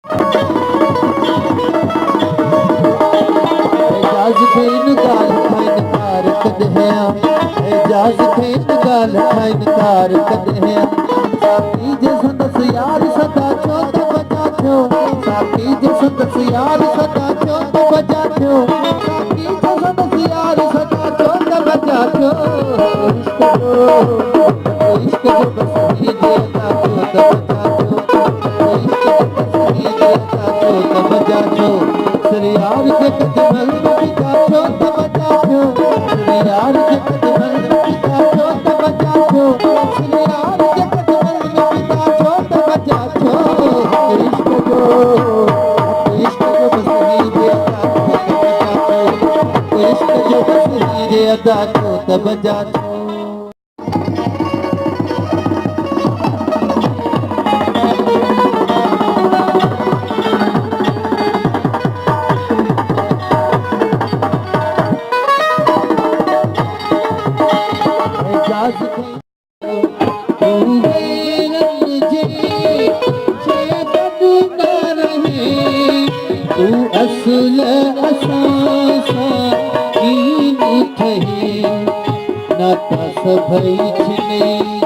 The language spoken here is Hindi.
एजाज खैन गाल खैन कार कदहया एजाज खैन गाल खैन कार कदहया साथी जे संदस यार सदा चोत बजा थो साथी जे संदस यार सदा चोत बजा थो साथी जे संदस यार सदा चोत बजा थो इश्क जो बस ही देता चोत बजा थो इश्क जो बस ही देता चोत बजा थो यार के कदमल में पिता चोत बजा थो यार के कदमल में पिता चोत बजा थो यार के कदमल में पिता चोत बजा थो इश्क जो बस ही देता चोत बजा थो इश्क जो बस ही देता चोत बजा थो तू असल असासा कीन ठही नाता सभई छिने